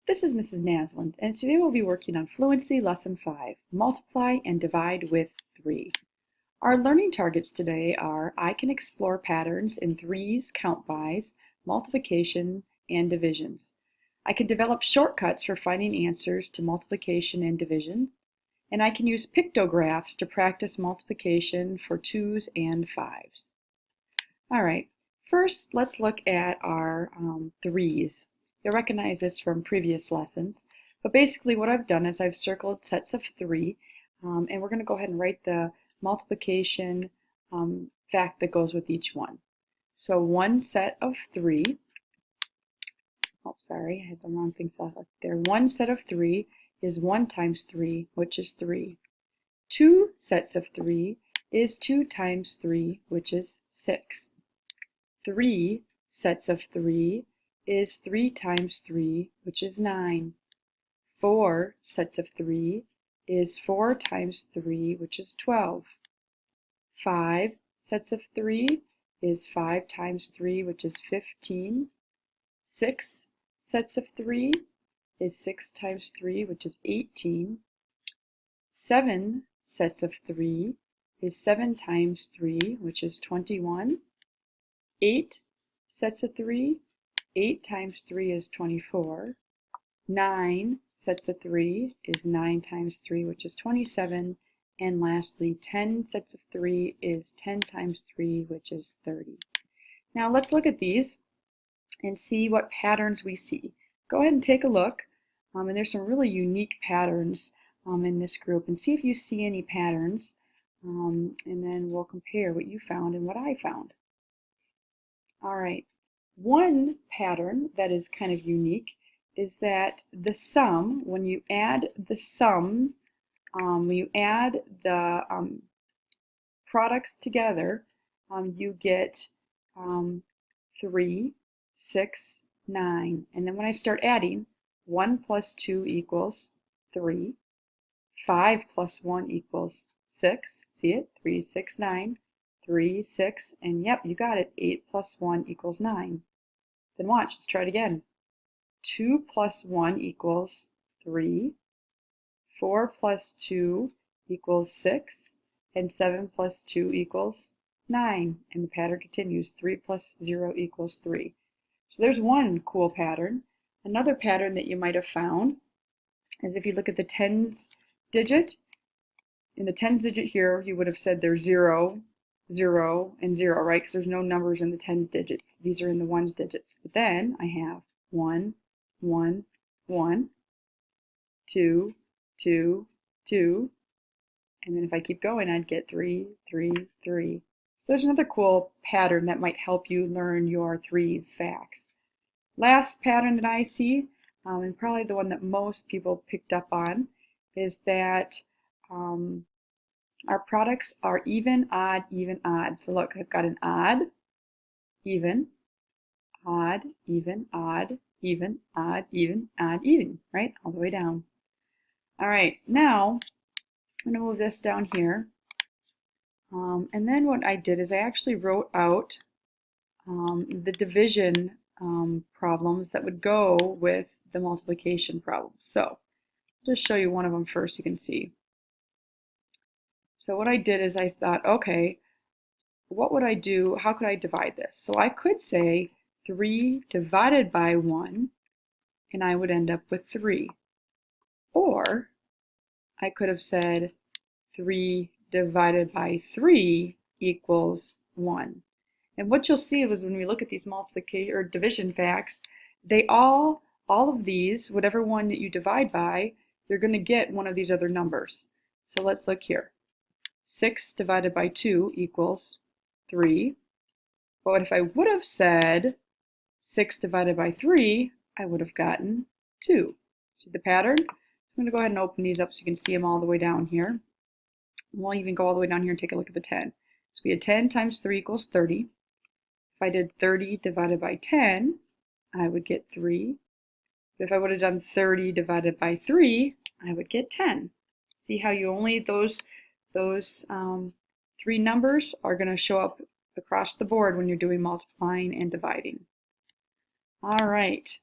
This is Mrs. Naslund, and today we'll be working on Fluency Lesson 5, Multiply and Divide with 3. Our learning targets today are I can explore patterns in threes, count bys, multiplication, and divisions. I can develop shortcuts for finding answers to multiplication and division, and I can use pictographs to practice multiplication for 2s and 5s. All right, first let's look at our threes. You'll recognize this from previous lessons, but basically what I've done is I've circled sets of 3, and we're going to go ahead and write the multiplication fact that goes with each one. So one set of 3, oh sorry, I had the wrong thing selected there. One set of 3 is 1 times 3, which is 3. 2 sets of 3 is 2 times 3, which is 6. 3 sets of 3 is 3 times 3, which is 9. 4 sets of 3 is 4 times 3, which is 12. 5 sets of 3 is 5 times 3, which is 15. 6 sets of 3 is 6 times 3, which is 18. 7 sets of 3 is 7 times 3, which is 21. 8 sets of 3, 8 times 3 is 24. 9 sets of 3 is 9 times 3, which is 27. And lastly, 10 sets of 3 is 10 times 3, which is 30. Now let's look at these and see what patterns we see. Go ahead and take a look. And there's some really unique patterns in this group. And see if you see any patterns. And then we'll compare what you found and what I found. All right. One pattern that is kind of unique is that the sum, when you add the sum, when you add the products together, you get 3, 6, 9. And then when I start adding, 1 plus 2 equals 3. 5 plus 1 equals 6. See it? 3, 6, 9. 3, 6, and yep, you got it. 8 plus 1 equals 9. Then watch, let's try it again. 2 plus 1 equals 3. 4 plus 2 equals 6. And 7 plus 2 equals 9. And the pattern continues. 3 plus 0 equals 3. So there's one cool pattern. Another pattern that you might have found is if you look at the tens digit. In the tens digit here, you would have said there's 0, 0, and 0, right? Because there's no numbers in the tens digits. These are in the ones digits. But then I have 1, 1, 1, 2, 2, 2, and then if I keep going, I'd get 3, 3, 3. So there's another cool pattern that might help you learn your threes facts. Last pattern that I see, and probably the one that most people picked up on, is that our products are even, odd, even, odd. So look, I've got an odd, even, odd, even, odd, even, odd, even, odd, even, right? All the way down. All right, now I'm going to move this down here. And then what I did is I actually wrote out the division problems that would go with the multiplication problem. So I'll just show you one of them first so you can see. So what I did is I thought, okay, what would I do? How could I divide this? So I could say 3 divided by 1, and I would end up with 3. Or I could have said 3 divided by 3 equals 1. And what you'll see is when we look at these multiplication or division facts, they all of these, whatever one that you divide by, you're going to get one of these other numbers. So let's look here. 6 divided by 2 equals 3. But if I would have said 6 divided by 3, I would have gotten 2. See the pattern? I'm going to go ahead and open these up so you can see them all the way down here. We'll even go all the way down here and take a look at the 10. So we had 10 times 3 equals 30. If I did 30 divided by 10, I would get 3. But if I would have done 30 divided by 3, I would get 10. See how you only those 3 numbers are going to show up across the board when you're doing multiplying and dividing. All right.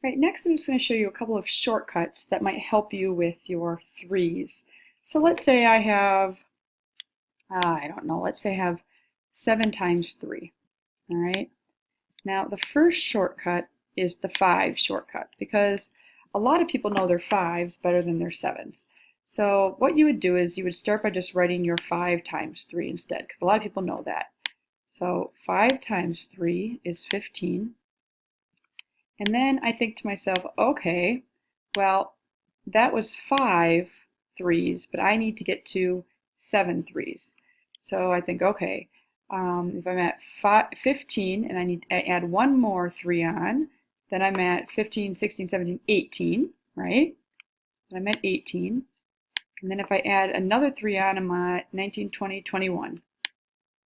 Right, next I'm just going to show you a couple of shortcuts that might help you with your threes. So let's say I have, I don't know, let's say I have 7 times 3. All right. Now the first shortcut is the 5 shortcut because a lot of people know their 5s better than their 7s. So what you would do is you would start by just writing your 5 times 3 instead because a lot of people know that. So 5 times 3 is 15. And then I think to myself, okay, well, that was 5 threes, but I need to get to 7 threes. So I think, okay, if I'm at 15 and I add one more 3 on, then I'm at 15, 16, 17, 18, right? And I'm at 18. And then if I add another 3 on, I'm at 19, 20, 21.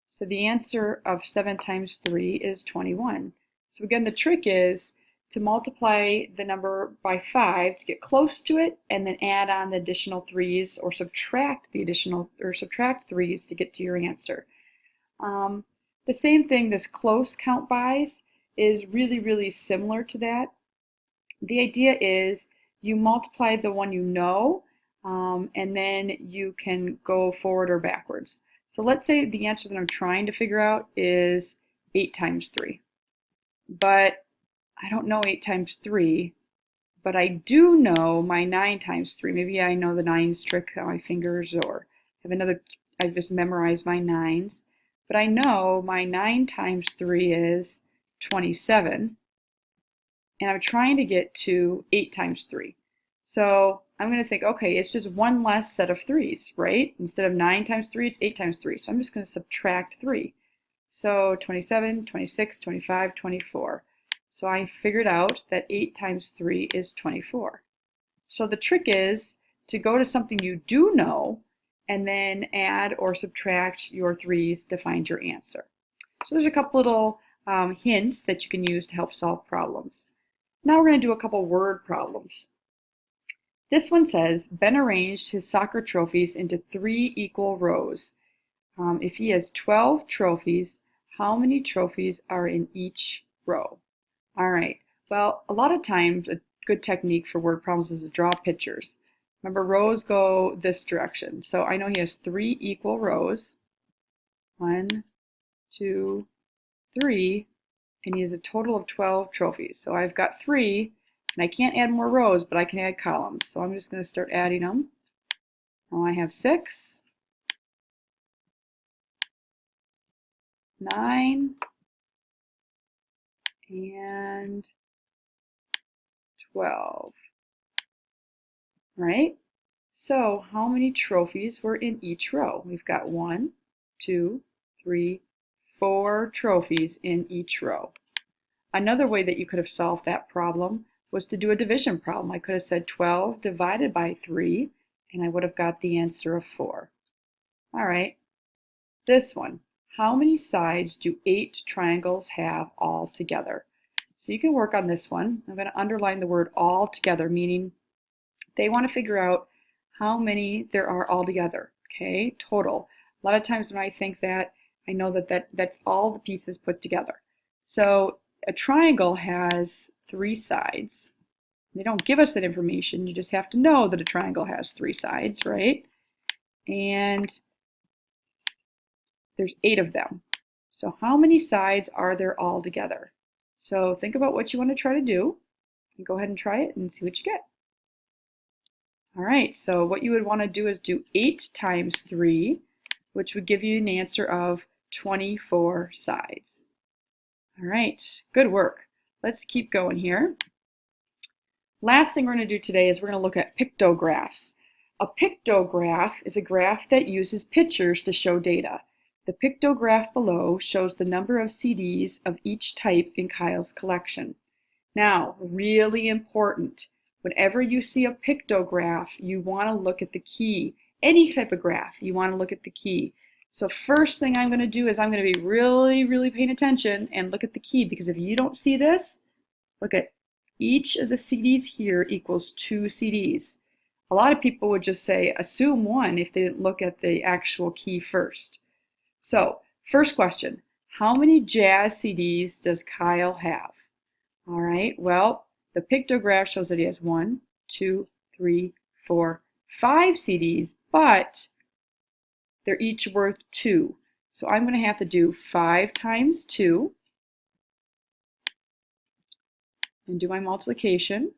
So the answer of 7 times 3 is 21. So again, the trick is to multiply the number by 5 to get close to it, and then add on the additional 3's or subtract the additional or subtract 3's to get to your answer. The same thing, this close count bys is really similar to that. The idea is you multiply the one you know, and then you can go forward or backwards. So let's say the answer that I'm trying to figure out is 8 times 3. But I don't know 8 times 3, but I do know my 9 times 3. Maybe I know the 9's trick on my fingers, or have another, I've just memorized my 9's. But I know my 9 times 3 is 27, and I'm trying to get to 8 times 3. So I'm going to think, okay, it's just one less set of 3's, right? Instead of 9 times 3, it's 8 times 3. So I'm just going to subtract 3. So 27, 26, 25, 24. So I figured out that 8 times 3 is 24. So the trick is to go to something you do know and then add or subtract your 3's to find your answer. So there's a couple little hints that you can use to help solve problems. Now we're going to do a couple word problems. This one says, Ben arranged his soccer trophies into 3 equal rows. If he has 12 trophies, how many trophies are in each row? All right, well, a lot of times a good technique for word problems is to draw pictures. Remember, rows go this direction. So I know he has 3 equal rows. 1, 2, 3, and he has a total of 12 trophies. So I've got 3, and I can't add more rows, but I can add columns. So I'm just going to start adding them. Now I have 6, 9, and 12. Right? So how many trophies were in each row? We've got 1, 2, 3, 4 trophies in each row. Another way that you could have solved that problem was to do a division problem. I could have said 12 divided by 3, and I would have got the answer of 4. All right, this one. How many sides do 8 triangles have all together? So you can work on this one. I'm going to underline the word all together, meaning they want to figure out how many there are all together, okay, total. A lot of times when I think that, I know that that's all the pieces put together. So a triangle has 3 sides. They don't give us that information. You just have to know that a triangle has 3 sides, right? And there's 8 of them. So how many sides are there all together? So think about what you want to try to do, and go ahead and try it and see what you get. All right, so what you would want to do is do 8 times 3, which would give you an answer of 24 sides. All right, good work. Let's keep going here. Last thing we're going to do today is we're going to look at pictographs. A pictograph is a graph that uses pictures to show data. The pictograph below shows the number of CDs of each type in Kyle's collection. Now, really important, whenever you see a pictograph, you want to look at the key. Any type of graph, you want to look at the key. So first thing I'm going to do is I'm going to be really paying attention and look at the key, because if you don't see this, look at each of the CDs here equals 2 CDs. A lot of people would just say assume 1 if they didn't look at the actual key first. So first question, how many jazz CDs does Kyle have? All right, well, The pictograph shows that he has 1, 2, 3, 4, 5 CDs, but they're each worth 2. So I'm going to have to do 5 times 2 and do my multiplication,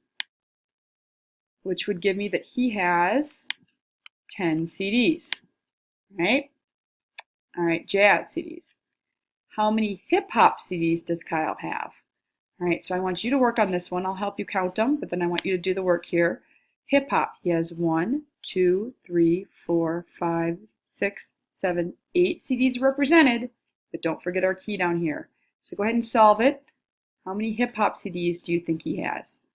which would give me that he has 10 CDs, right? All right, jazz CDs. How many hip-hop CDs does Kyle have? All right, so I want you to work on this one. I'll help you count them, but then I want you to do the work here. Hip-hop, he has 1, 2, 3, 4, 5, 6, 7, 8 CDs represented, but don't forget our key down here. So go ahead and solve it. How many hip-hop CDs do you think he has?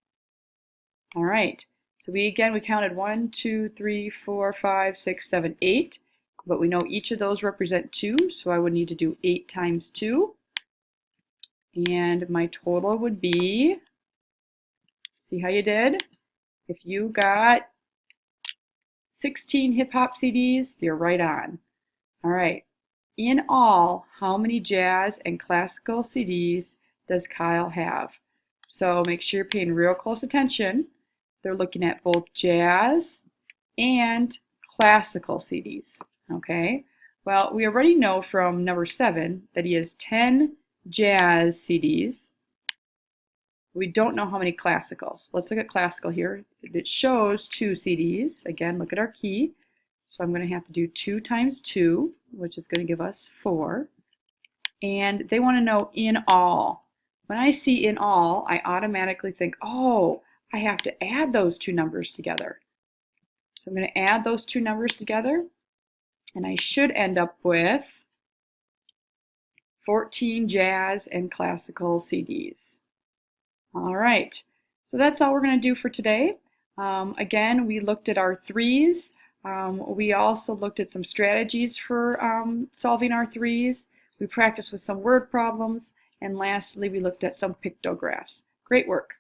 All right, so we counted 1, 2, 3, 4, 5, 6, 7, 8. But we know each of those represent 2, so I would need to do 8 times 2. And my total would be, see how you did? If you got 16 hip-hop CDs, you're right on. All right, in all, how many jazz and classical CDs does Kyle have? So make sure you're paying real close attention. They're looking at both jazz and classical CDs. Okay, well, we already know from number 7 that he has 10 jazz CDs. We don't know how many classicals. Let's look at classical here. It shows 2 CDs. Again, look at our key. So I'm going to have to do 2 times 2, which is going to give us 4. And they want to know in all. When I see in all, I automatically think, oh, I have to add those 2 numbers together. So I'm going to add those 2 numbers together. And I should end up with 14 jazz and classical CDs. All right, so that's all we're going to do for today. Again, we looked at our threes. We also looked at some strategies for solving our threes. We practiced with some word problems. And lastly, we looked at some pictographs. Great work.